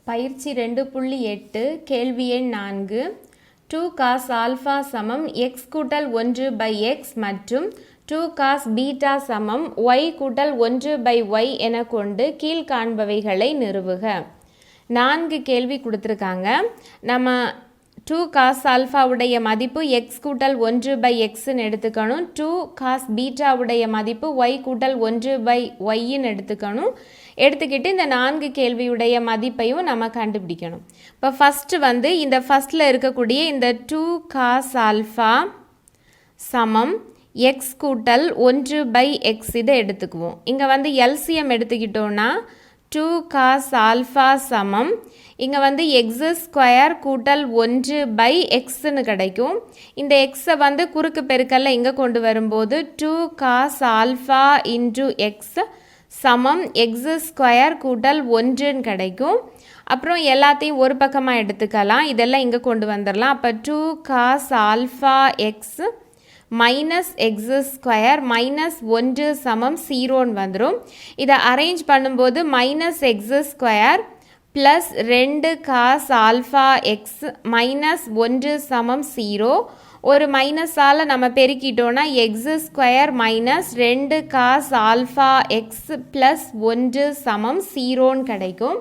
பயிற்சி 2.8 கேள்வி எண் 4 2 cos ஆல்ஃபா சமம் x கூட்டல் 1 by x மற்றும் 2 cos பீட்டா சமம் y கூட்டல் 1 by y என கொண்டு கீழ்காண்பவைகளை நிறுவுக. 4 கேள்வி கொடுத்துருக்காங்க. நம்ம 2 cos ஆல்ஃபா உடைய மதிப்பு x கூட்டல் 1 by xன்னு எடுத்துக்கணும். 2 cos பீட்டா உடைய மதிப்பு y கூட்டல் 1 by yன்னு எடுத்துக்கணும். எடுத்துக்கிட்டு இந்த 4 கேள்வியுடைய மதிப்பையும் நம்ம கண்டுபிடிக்கணும். இப்போ ஃபஸ்ட்டு வந்து இந்த ஃபஸ்ட்டில் இருக்கக்கூடிய இந்த 2 cos ஆல்ஃபா சமம் x கூட்டல் 1 by x இதை எடுத்துக்குவோம். இங்கே வந்து எல்சிஎம் எடுத்துக்கிட்டோன்னா 2 cos ஆல்ஃபா சமம் இங்கே வந்து x ஸ்கொயர் கூட்டல் 1 by xன்னு கிடைக்கும். இந்த எக்ஸை வந்து குறுக்கு பெருக்கல்ல இங்கே கொண்டு வரும்போது 2 cos ஆல்ஃபா இன்டு எக்ஸ் சமம் x ஸ்கொயர் கூட்டல் 1ன்னு கிடைக்கும். அப்புறம் எல்லாத்தையும் ஒரு பக்கமாக எடுத்துக்கலாம். இதெல்லாம் இங்கே கொண்டு வந்துடலாம். அப்போ 2 cos alpha x minus x square minus 1 சமம் 0ன்னு வந்துடும். இதை அரேஞ்ச் பண்ணும்போது minus x square plus 2 cos alpha x minus 1 சமம் 0. ஒரு மைனஸால் நம்ம பெருக்கிட்டோன்னா x square minus 2 cos alpha x plus 1 சமம் 0ன்னு கிடைக்கும்.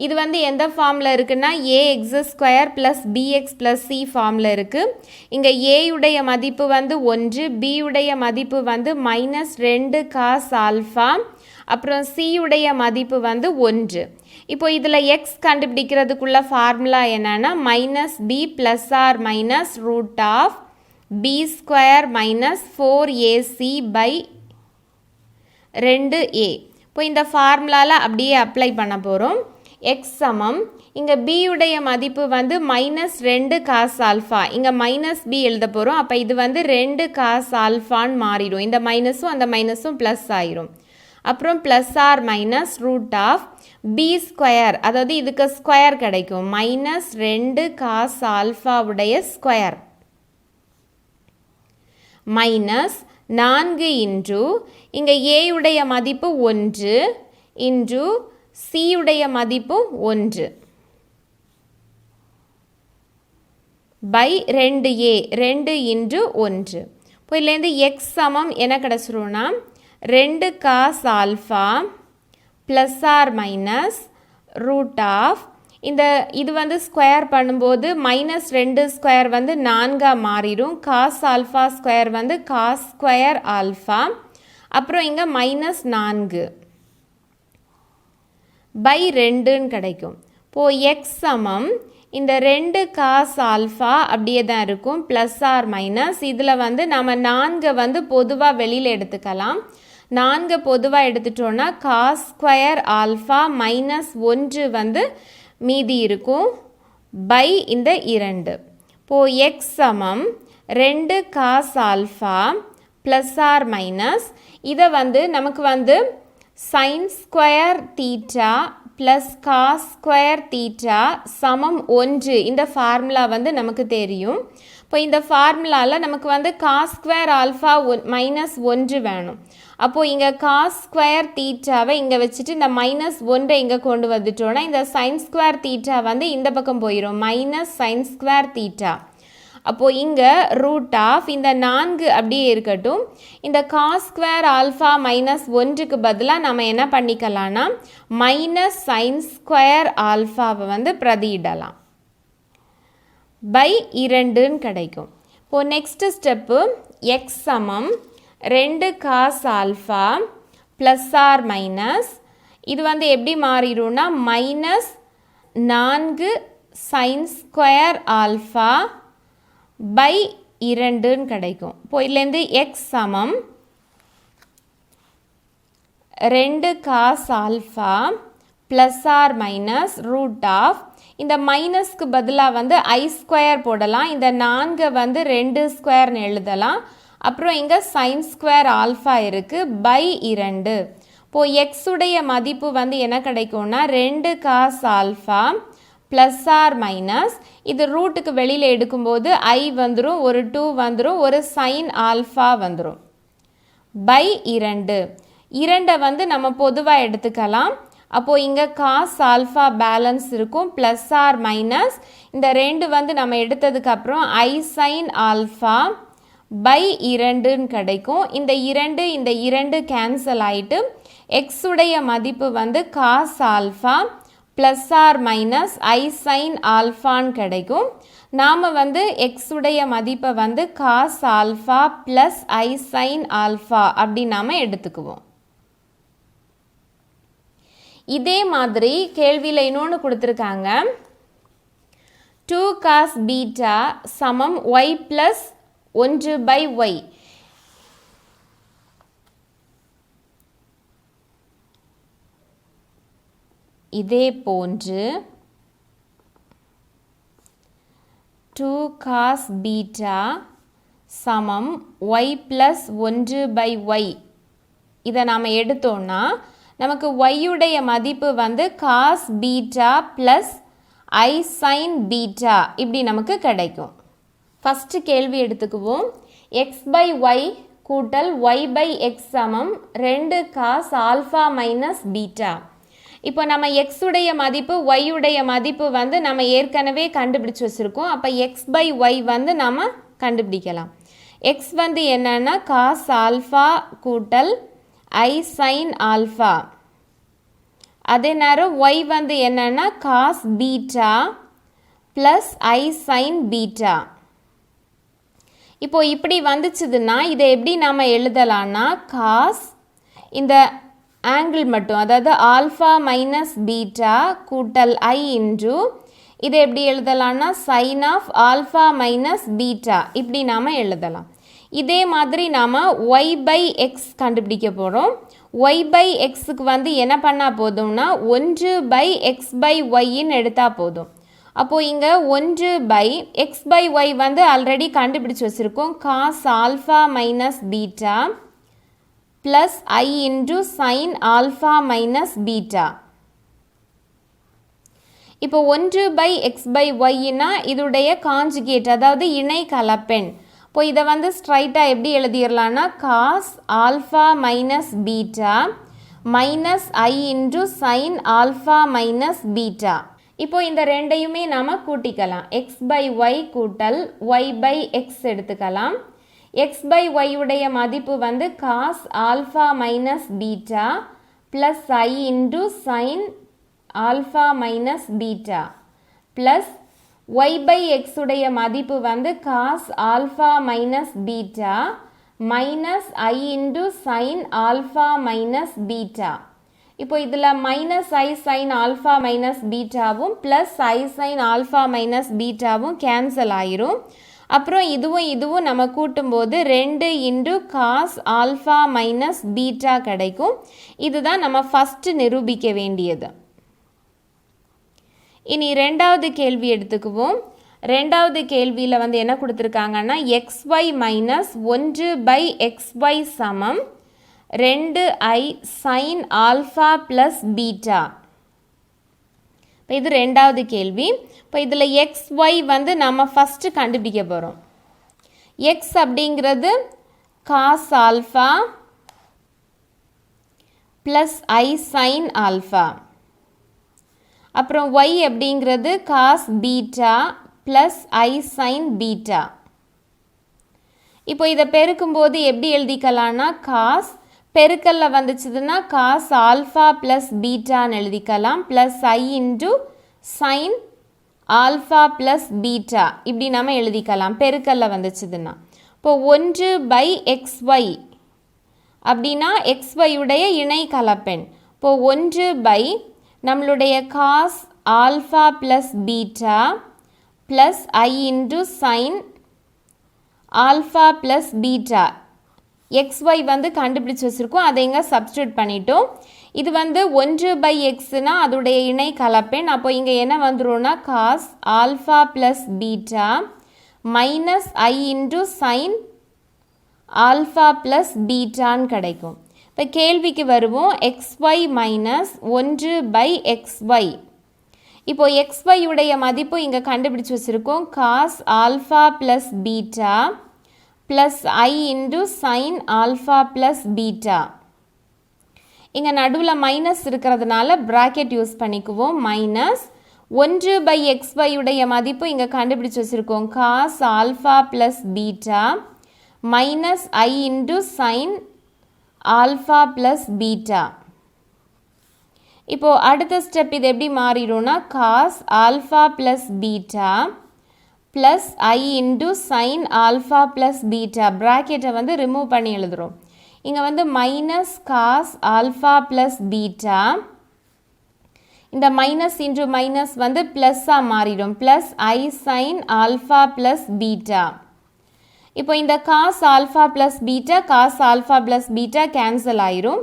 இது வந்து எந்த ஃபார்மில் இருக்குன்னா ax square plus bx plus c ஃபார்மில் இருக்குது. இங்கே ஏயுடைய மதிப்பு வந்து 1, பியுடைய மதிப்பு வந்து மைனஸ் 2 cos ஆல்ஃபா, அப்புறம் சியுடைய மதிப்பு வந்து 1. இப்போ இதில் எக்ஸ் கண்டுபிடிக்கிறதுக்குள்ள ஃபார்முலா என்னன்னா minus b plus or minus root of B square minus 4ac by 2a. இப்போ இந்த ஃபார்முலாவில் அப்படியே அப்ளை பண்ண போகிறோம். எக்ஸ் சமம் இங்கே பியுடைய மதிப்பு வந்து மைனஸ் 2 cos ஆல்ஃபா, இங்கே மைனஸ் பி எழுத போகிறோம். அப்போ இது வந்து 2 cos ஆல்ஃபான்னு மாறிடும். இந்த மைனஸும் அந்த மைனஸும் ப்ளஸ் ஆயிரும். அப்புறம் plus or minus root of B square, அதாவது இதுக்கு ஸ்கொயர் கிடைக்கும், மைனஸ் 2 cos ஆல்ஃபாவுடைய ஸ்கொயர் மைனஸ் 4 இன்டு இங்கே ஏயுடைய மதிப்பு 1 இன்டு சியுடைய மதிப்பு 1 பை 2a 2 இன்டு 1. இப்போ இதுலேருந்து எக்ஸ் சமம் என்ன கிடச்சிரும்னா 2 cos alpha plus or minus root of இது வந்து ஸ்கொயர் பண்ணும்போது மைனஸ் 2 ஸ்கொயர் வந்து 4 மாறிடும். cos ஆல்ஃபா ஸ்கொயர் வந்து cos ஸ்கொயர் ஆல்ஃபா, அப்புறம் இங்கே மைனஸ் 4 பை 2ன்னு கிடைக்கும். இப்போது எக்ஸ் சமம் இந்த 2 cos ஆல்ஃபா அப்படியே தான் இருக்கும், ப்ளஸ் ஆர் மைனஸ் இதில் வந்து நம்ம 4 வந்து பொதுவாக வெளியில் எடுத்துக்கலாம். 4 பொதுவாக எடுத்துட்டோன்னா cos ஸ்கொயர் ஆல்ஃபா மைனஸ் 1 வந்து மீதி இருக்கும் பை இந்த 2. இப்போது எக்ஸ் சமம் 2 cos alpha plus or minus இதை வந்து நமக்கு வந்து sin square theta plus cos square theta சமம் 1 இந்த ஃபார்முலா வந்து நமக்கு தெரியும். இப்போ இந்த ஃபார்முலாவில் நமக்கு வந்து காஸ் ஸ்கொயர் ஆல்ஃபா மைனஸ் 1 வேணும். அப்போது இங்கே காஸ் ஸ்கொயர் தீட்டாவை இங்கே வச்சுட்டு இந்த மைனஸ் 1 இங்கே கொண்டு வந்துட்டோன்னா இந்த சைன் ஸ்கொயர் தீட்டா வந்து இந்த பக்கம் போயிடும், மைனஸ் சைன் ஸ்கொயர் தீட்டா. அப்போது இங்கே ரூட் ஆஃப் இந்த 4 அப்படியே இருக்கட்டும். இந்த காஸ் ஸ்கொயர் ஆல்ஃபா மைனஸ் 1க்கு பதிலாக நம்ம என்ன பண்ணிக்கலாம்னா மைனஸ் சைன் ஸ்கொயர் ஆல்ஃபாவை வந்து பிரதியிடலாம் பை 2ன்னு கிடைக்கும். இப்போது நெக்ஸ்ட் ஸ்டெப்பு எக்ஸ் சமம் 2 cos alpha plus or minus இது வந்து எப்படி மாறிடும்னா minus 4 sine square alpha by 2ன்னு கிடைக்கும். இப்போ இதுலேருந்து எக்ஸ் சமம் 2 cos alpha plus or minus root of இந்த மைனஸ்க்கு பதிலாக வந்து ஐ ஸ்கொயர் போடலாம். இந்த 4 வந்து 2 ஸ்கொயர்னு எழுதலாம். அப்புறம் இங்கே சைன் ஸ்கொயர் ஆல்ஃபா இருக்குது பை 2. இப்போது எக்ஸுடைய மதிப்பு வந்து என்ன கிடைக்கும்னா 2 cos alpha plus or minus இது ரூட்டுக்கு வெளியில் எடுக்கும்போது ஐ வந்துடும், ஒரு 2 வந்துடும், ஒரு சைன் ஆல்ஃபா வந்துடும் பை 2. 2 வந்து நம்ம பொதுவாக எடுத்துக்கலாம். அப்போது இங்கே காஸ் ஆல்ஃபா பேலன்ஸ் இருக்கும் ப்ளஸ் ஆர் மைனஸ் இந்த 2 வந்து நம்ம எடுத்ததுக்கப்புறம் ஐ சைன் ஆல்ஃபா பை 2ன்னு கிடைக்கும். இந்த 2 கேன்சல் ஆகிட்டு எக்ஸுடைய மதிப்பு வந்து cos alpha plus or minus i sine ஆல்ஃபான்னு கிடைக்கும். நாம் வந்து எக்ஸுடைய மதிப்பை வந்து cos alpha plus i sine alpha அப்படி நாம் எடுத்துக்குவோம். இதே மாதிரி கேள்வியில் இன்னொன்று கொடுத்துருக்காங்க. 2 காஸ் பீட்டா சமம் ஒய் ப்ளஸ் 1/y. இதே போன்று 2 காஸ் பீட்டா சமம் ஒய் ப்ளஸ் 1/y. இதை நாம் எடுத்தோம்னா நமக்கு ஒய்யுடைய மதிப்பு வந்து cos beta plus i sine beta இப்படி நமக்கு கிடைக்கும். ஃபஸ்ட்டு கேள்வி எடுத்துக்குவோம். எக்ஸ் பை ஒய் கூட்டல் ஒய் பை எக்ஸ் சமம் 2 காஸ் ஆல்ஃபா மைனஸ் பீட்டா. இப்போ நம்ம எக்ஸுடைய மதிப்பு ஒய்யுடைய மதிப்பு வந்து நம்ம ஏற்கனவே கண்டுபிடிச்சி வச்சுருக்கோம். அப்போ எக்ஸ் பை ஒய் வந்து நம்ம கண்டுபிடிக்கலாம். எக்ஸ் வந்து என்னன்னா காஸ் ஆல்ஃபா கூட்டல் ஐ சைன் ஆல்ஃபா. அதே நேரம் ஒய் வந்து என்னன்னா cos beta plus i sine beta. இப்போ இப்படி வந்துச்சுதுன்னா இதை எப்படி நாம் எழுதலான்னா காஸ் இந்த ஆங்கிள் மட்டும் அதாவது ஆல்ஃபா மைனஸ் பீட்டா கூட்டல் ஐ இன்டு இதை எப்படி எழுதலான்னா sine of alpha minus beta இப்படி நாம் எழுதலாம். இதே மாதிரி நாம் ஒய் பை எக்ஸ் கண்டுபிடிக்க போகிறோம். ஒய் பை எக்ஸுக்கு வந்து என்ன பண்ணால் போதும்னா 1 பை எக்ஸ் பை ஒய்ன்னு எடுத்தால் போதும். அப்போது இங்கே 1 பை எக்ஸ் பை ஒய் வந்து ஆல்ரெடி கண்டுபிடிச்சி வச்சுருக்கோம். Cos alpha minus beta plus i into sine alpha minus beta. இப்போ 1 பை எக்ஸ் பை ஒய்னா இதோடைய காஞ்சுகேட் அதாவது இணை கலப்பெண். இப்போ இதை வந்து ஸ்ட்ரைட்டாக எப்படி எழுதிடலான்னா cos alpha minus beta minus i into sine alpha minus beta. இப்போ இந்த ரெண்டையுமே நாம் கூட்டிக்கலாம். எக்ஸ் பை ஒய் கூட்டல் ஒய் பை எக்ஸ் எடுத்துக்கலாம். எக்ஸ் பை ஒய் உடைய மதிப்பு வந்து cos alpha minus beta plus i into sine alpha minus beta plus y by x உடைய மதிப்பு வந்து cos alpha minus beta minus i into sine alpha minus beta. இப்போ இதில் minus i sine alpha minus பீட்டாவும் plus i sine alpha minus பீட்டாவும் cancel ஆயிரும். அப்புறம் இதுவும் நம்ம கூட்டும்போது 2 into cos alpha minus beta கிடைக்கும். இதுதான் நம்ம ஃபஸ்ட்டு நிரூபிக்க வேண்டியது. இனி ரெண்டாவது கேள்வி எடுத்துக்குவோம். ரெண்டாவது கேள்வியில் வந்து என்ன கொடுத்துருக்காங்கன்னா xy மைனஸ் 1 பை xy சமம் 2i sign alpha plus beta. இப்போ இது ரெண்டாவது கேள்வி. இப்போ இதில் xy வந்து நம்ம ஃபஸ்ட்டு கண்டுபிடிக்க போகிறோம். எக்ஸ் அப்படிங்கிறது cos alpha plus i sine alpha. அப்புறம் ஒய் அப்படிங்கிறது cos beta plus i sine beta. இப்போ இதை பெருக்கும்போது எப்படி எழுதிக்கலான்னா காஸ் பெருக்கல்ல வந்துச்சுதுன்னா காஸ் ஆல்ஃபா ப்ளஸ் பீட்டான்னு எழுதிக்கலாம் plus i into sine alpha plus beta இப்படி நம்ம எழுதிக்கலாம் பெருக்கல்ல வந்துச்சுதுன்னா. இப்போ 1 பை xy அப்படின்னா xy உடைய இணை கலப்பெண். இப்போ 1 பை நம்மளுடைய cos alpha plus beta plus i into sine alpha plus beta. xy வந்து கண்டுபிடிச்சி வச்சுருக்கோம், அதை இங்கே சப்ஸ்டியூட் பண்ணிட்டோம். இது வந்து 1 பை எக்ஸ்னா அதோடைய இணை கலப்பெண். அப்போ இங்கே என்ன வந்துடும்னா cos alpha plus beta minus i into sine alpha plus பீட்டான்னு கிடைக்கும். இப்போ கேள்விக்கு வருவோம். xy minus 1 by xy. இப்போ xy உடைய மதிப்பு இங்கே கண்டுபிடிச்சி வச்சுருக்கோம். Cos alpha plus beta plus i into sine alpha plus beta. இங்கே நடுவில் மைனஸ் இருக்கிறதுனால ப்ராக்கெட் யூஸ் பண்ணிக்குவோம். மைனஸ் 1/xy உடைய மதிப்பு இங்கே கண்டுபிடிச்சு வச்சுருக்கோம். Cos alpha plus beta minus I into sine alpha plus beta. இப்போது அடுத்த ஸ்டெப் இது எப்படி மாறிடும்னா cos alpha plus beta plus I into sine alpha plus beta. ப்ராக்கெட்டை வந்து ரிமூவ் பண்ணி எழுதுகிறோம். இங்கே வந்து minus cos alpha plus beta, இந்த மைனஸ் இன்டு மைனஸ் வந்து ப்ளஸ்ஸாக மாறிடும். Plus I sine alpha plus beta. இப்போ இந்த cos alpha plus beta cos alpha plus beta cancel ஆயிரும்.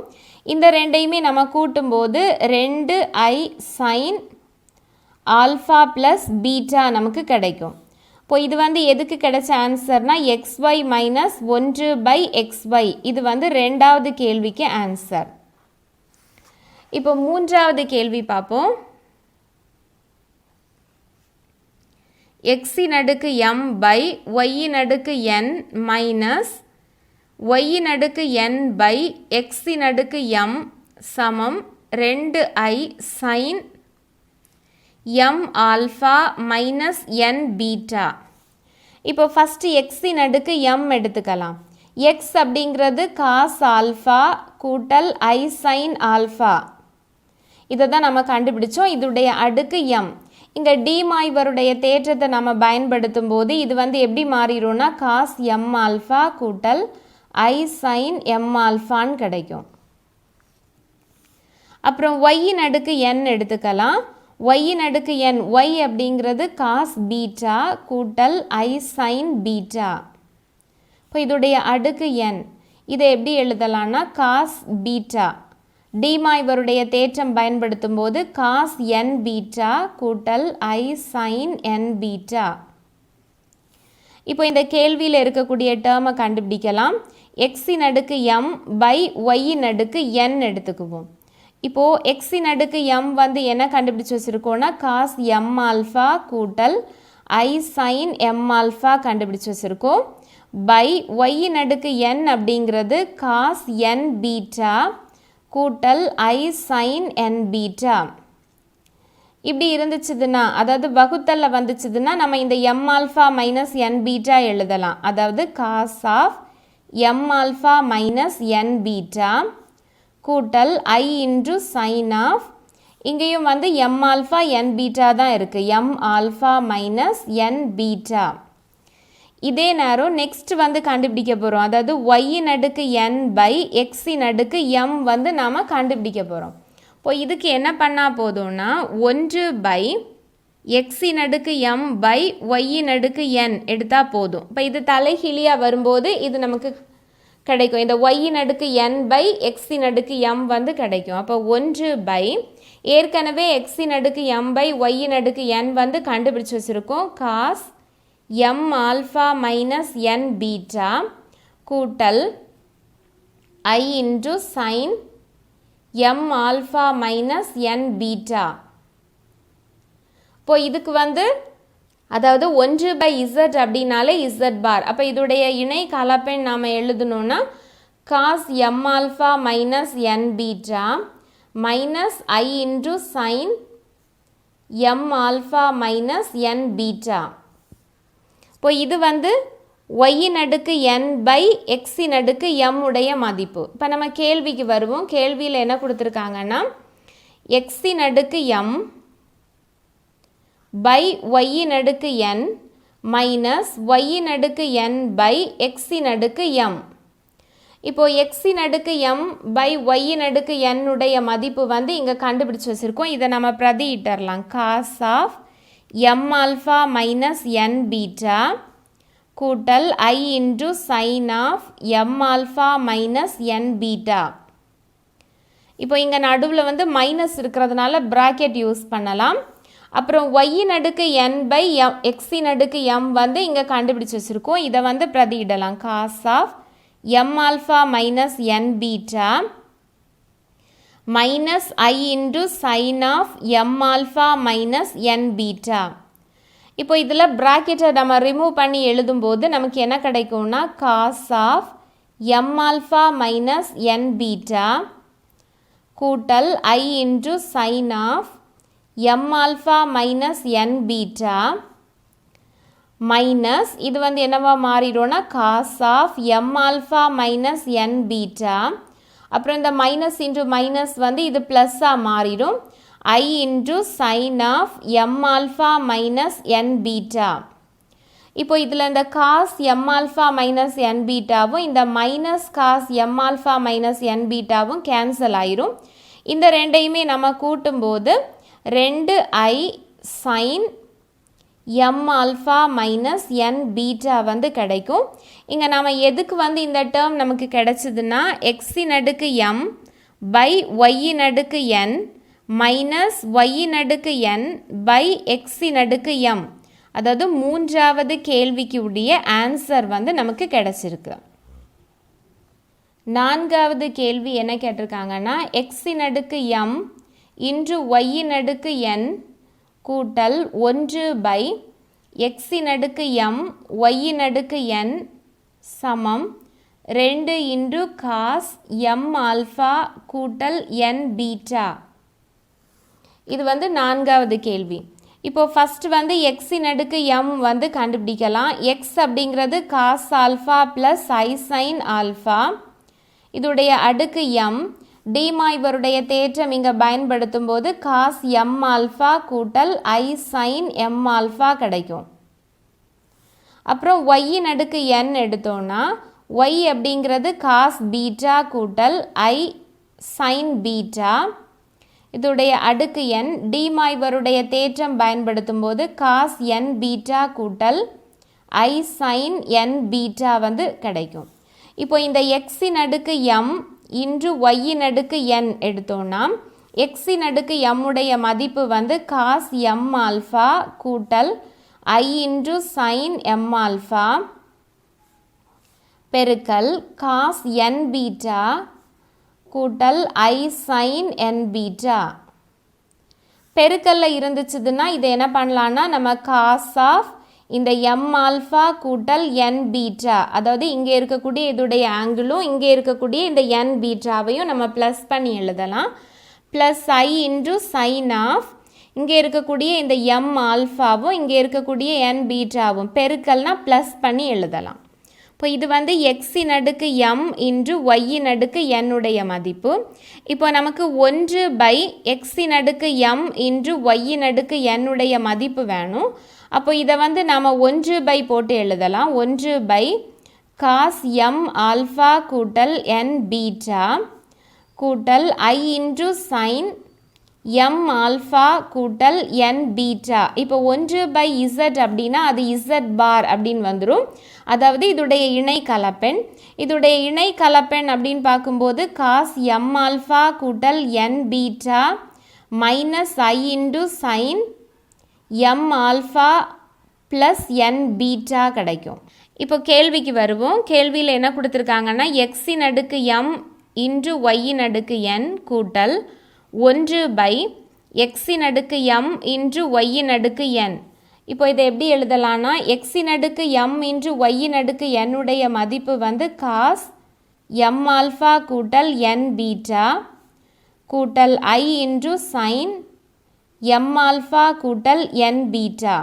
இந்த ரெண்டையுமே நம்ம கூட்டும்போது 2I sign alpha plus beta நமக்கு கிடைக்கும். இப்போ இது வந்து எதுக்கு கிடைச்ச ஆன்சர்னா xy மைனஸ் 1/xy. இது வந்து ரெண்டாவது கேள்விக்கு ஆன்சர். இப்போ மூன்றாவது கேள்வி பார்ப்போம். x m by y n minus y n by x m சமம் 2I sine m alpha minus n beta. இப்போ ஃபஸ்ட்டு x m எடுத்துக்கலாம். x அப்படிங்கிறது காஸ் ஆல்ஃபா கூட்டல் I சைன் ஆல்ஃபா. இதை தான் நம்ம கண்டுபிடிச்சோம். இதோடைய அடுக்கு m. இங்கே டிமாய்வருடைய தேற்றத்தை நம்ம பயன்படுத்தும் போது இது வந்து எப்படி மாறிடும்னா காஸ் m ஆல்ஃபா கூட்டல் I சைன் m ஆல்ஃபான்னு கிடைக்கும். அப்புறம் y n எடுத்துக்கலாம். y n y அப்படிங்கிறது காஸ் பீட்டா கூட்டல் I சைன் பீட்டா. இப்போ இதோடைய அடுக்கு n. இதை எப்படி எழுதலாம்னா காஸ் பீட்டா, டிமாய்வருடைய தேற்றம் பயன்படுத்தும் போது காஸ் n பீட்டா கூட்டல் I சைன் n பீட்டா. இப்போ இந்த கேள்வியில் இருக்கக்கூடிய டேர்மை கண்டுபிடிக்கலாம். x m by y n எடுத்துக்குவோம். இப்போது x m வந்து என்ன கண்டுபிடிச்சு வச்சுருக்கோன்னா காஸ் m ஆல்ஃபா கூட்டல் I சைன் m ஆல்ஃபா கண்டுபிடிச்சு வச்சுருக்கோம். பை y n அப்படிங்கிறது காஸ் n பீட்டா கூட்டல் I சைன் n பீட்டா. இப்படி இருந்துச்சுதுன்னா, அதாவது வகுத்தல்ல வந்துச்சுதுன்னா நம்ம இந்த m alpha minus n beta எழுதலாம். அதாவது cos of m alpha minus n beta கூட்டல் I இன்டு சைன் ஆஃப், இங்கேயும் வந்து m ஆல்ஃபா n பீட்டா தான் இருக்குது, m alpha minus n beta. இதே நேரம் நெக்ஸ்ட் வந்து கண்டுபிடிக்க போகிறோம். அதாவது y n by x m வந்து நாம் கண்டுபிடிக்க போகிறோம். இப்போ இதுக்கு என்ன பண்ணால் போதும்னா 1/x m by y n எடுத்தால் போதும். இப்போ இது தலைகீழியாக வரும்போது இது நமக்கு கிடைக்கும். இந்த y n by x m வந்து கிடைக்கும். அப்போ 1 ஏற்கனவே x m by y n வந்து கண்டுபிடிச்சு வச்சுருக்கோம். Cos m alpha minus n beta கூட்டல் I into sine m alpha minus n beta. இப்போ இதுக்கு வந்து அதாவது 1/z அப்படின்னாலே z பார். அப்போ இதோடைய இணை கலப்பெண் நாம் எழுதணும்னா cos m alpha minus n beta minus I into sine m alpha minus n beta. இப்போ இது வந்து y n by x m உடைய மதிப்பு. இப்போ நம்ம கேள்விக்கு வருவோம். கேள்வியில் என்ன கொடுத்துருக்காங்கன்னா x m by y n minus y n by x m. இப்போது x m by y n உடைய மதிப்பு வந்து இங்கே கண்டுபிடிச்சு வச்சுருக்கோம். இதை நம்ம பிரதியிட்டரலாம். Cos of m alpha minus n beta கூட்டல் I into sine of m alpha minus n beta. இப்போ இங்கே நடுவில் வந்து மைனஸ் இருக்கிறதுனால ப்ராக்கெட் யூஸ் பண்ணலாம். அப்புறம் y n by x m வந்து இங்கே கண்டுபிடிச்சு வச்சுருக்கோம். இதை வந்து பிரதியிடலாம். Cos of m alpha minus n beta minus I into sine of m alpha minus n beta. இப்போ இதில் ப்ராக்கெட்டை நம்ம ரிமூவ் பண்ணி எழுதும்போது நமக்கு என்ன கிடைக்கும்னா cos of m alpha minus n beta கூட்டல் I into sine of m alpha minus n beta minus இது வந்து என்னவா மாறிடும்னா cos of m alpha minus n beta அப்புறம் இந்த மைனஸ் இன்டு மைனஸ் வந்து இது ப்ளஸ்ஸாக மாறிடும் I into sine of m alpha minus n beta. இப்போ இதில் இந்த cos m alpha minus n பீட்டாவும் இந்த minus cos m alpha minus n பீட்டாவும் கேன்சல் ஆயிரும். இந்த ரெண்டையுமே நம்ம கூட்டும்போது 2i sine m alpha minus n beta வந்து கிடைக்கும். இங்கே நம்ம எதுக்கு வந்து இந்த டேர்ம் நமக்கு கிடைச்சதுன்னா எக்ஸின் அடுக்கு m பை ஒய்யின் அடுக்கு n மைனஸ் ஒய்யின் அடுக்கு n பை எக்ஸின் அடுக்கு m, அதாவது மூன்றாவது கேள்விக்கு உடைய ஆன்சர் வந்து நமக்கு கிடைச்சிருக்கு. நான்காவது கேள்வி என்ன கேட்டிருக்காங்கன்னா எக்ஸின் அடுக்கு m இன்டு ஒய்யின் அடுக்கு n கூட்டல் 1 பை எக்ஸின் அடுக்கு m ஒய்யின் அடுக்கு n சமம் 2 இன்டு காஸ் m ஆல்ஃபா கூட்டல் n பீட்டா. இது வந்து நான்காவது கேள்வி. இப்போ ஃபஸ்ட் வந்து எக்ஸின் அடுக்கு m வந்து கண்டுபிடிக்கலாம். எக்ஸ் அப்படிங்கிறது cos alpha plus i sine alpha, இதுடைய அடுக்கு m. டிமாய்வருடைய தேற்றம் இங்கே பயன்படுத்தும் போது காஸ் m ஆல்ஃபா கூட்டல் ஐ சைன் m ஆல்ஃபா கிடைக்கும். அப்புறம் ஒய்யின் அடுக்கு n எடுத்தோன்னா y அப்படிங்கிறது காஸ் பீட்டா கூட்டல் ஐ சைன் பீட்டா, இதுடைய அடுக்கு n. டிமாய்வருடைய தேற்றம் பயன்படுத்தும் போது காஸ் n பீட்டா கூட்டல் ஐ சைன் n பீட்டா வந்து கிடைக்கும். இப்போ இந்த எக்ஸின் அடுக்கு m இன்று ஒய்யின் அடுக்கு n எடுத்தோன்னா எக்ஸின் அடுக்கு m உடைய மதிப்பு வந்து காஸ் m ஆல்ஃபா கூட்டல் ஐ இன்டு சைன் m ஆல்ஃபா பெருக்கல் காஸ் n பீட்டா கூட்டல் ஐ சைன் n பீட்டா. பெருக்கல்ல இருந்துச்சுதுன்னா இதை என்ன பண்ணலான்னா நம்ம காஸ் ஆஃப் இந்த m ஆல்ஃபா கூட்டல் n பீட்டா, அதாவது இங்கே இருக்கக்கூடிய இதோடைய ஆங்கிளும் இங்கே இருக்கக்கூடிய இந்த n பீட்டாவையும் நம்ம ப்ளஸ் பண்ணி எழுதலாம். Plus i into sine of இங்கே இருக்கக்கூடிய இந்த m ஆல்ஃபாவும் இங்கே இருக்கக்கூடிய n பீட்டாவும் பெருக்கல்னா ப்ளஸ் பண்ணி எழுதலாம். இப்போ இது வந்து எக்ஸின் அடுக்கு m இன்டு ஒய்யின் அடுக்கு n உடைய மதிப்பு. இப்போ நமக்கு 1 பை எக்ஸின் அடுக்கு m இன்டு ஒய்யின் அடுக்கு n உடைய மதிப்பு வேணும். அப்போ இதை வந்து நாம் 1 பை போட்டு எழுதலாம். 1 பை காஸ் m ஆல்ஃபா கூட்டல் n பீட்டா கூட்டல் ஐ இன்டு சைன் m ஆல்ஃபா கூட்டல் n பீட்டா. இப்போ 1 பை z அப்படின்னா அது z பார் அப்படின்னு வந்துடும், அதாவது இதுடைய இணை கலப்பெண். இதுடைய இணை கலப்பெண் அப்படின்னு பார்க்கும்போது காஸ் m ஆல்ஃபா கூட்டல் n beta minus i into sine m alpha plus n beta கிடைக்கும். இப்போ கேள்விக்கு வருவோம். கேள்வியில் என்ன கொடுத்துருக்காங்கன்னா எக்ஸின் அடுக்கு m இன்டு ஒய்யின் அடுக்கு n கூட்டல் 1 பை எக்ஸின் அடுக்கு m இன்டு ஒய்யின் அடுக்கு n. இப்போ இதை எப்படி எழுதலான்னா எக்ஸின் அடுக்கு m இன்டு ஒய்யின் அடுக்கு n உடைய மதிப்பு வந்து காஸ் m ஆல்ஃபா கூட்டல் n பீட்டா கூட்டல் ஐ இன்டு சைன் m ஆல்ஃபா கூட்டல் n பீட்டா.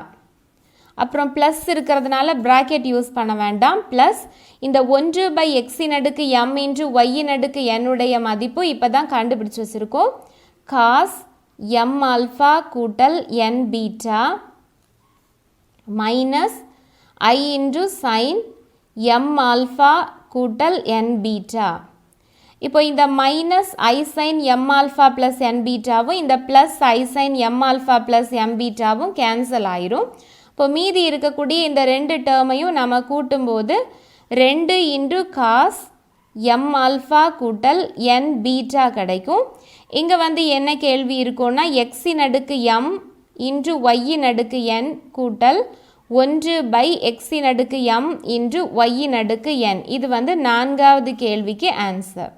அப்புறம் ப்ளஸ் இருக்கிறதுனால ப்ராக்கெட் யூஸ் பண்ண வேண்டாம். ப்ளஸ் இந்த 1 பை எக்ஸின் அடுக்கு m இன்டு ஒய்யின் அடுக்கு n உடைய மதிப்பு இப்போ தான் கண்டுபிடிச்சி வச்சுருக்கோம். காஸ் m ஆல்ஃபா கூட்டல் n beta minus i into sine m alpha கூட்டல் n பீட்டா. இப்போ இந்த minus i sine m alpha plus n பீட்டாவும் இந்த plus i sine m alpha plus m பீட்டாவும் கேன்சல் ஆயிரும். இப்போ மீதி இருக்கக்கூடிய இந்த ரெண்டு டேர்மையும் நம்ம கூட்டும்போது 2 இன்டு காஸ் m ஆல்ஃபா கூட்டல் n பீட்டா கிடைக்கும். இங்கே வந்து என்ன கேள்வி இருக்கும்னா எக்ஸின் அடுக்கு m இன்டு ஒய்யின் அடுக்கு n கூட்டல் 1 பை எக்ஸின் அடுக்கு m இன்டு ஒய்யின் அடுக்கு n. இது வந்து நான்காவது கேள்விக்கு ஆன்சர்.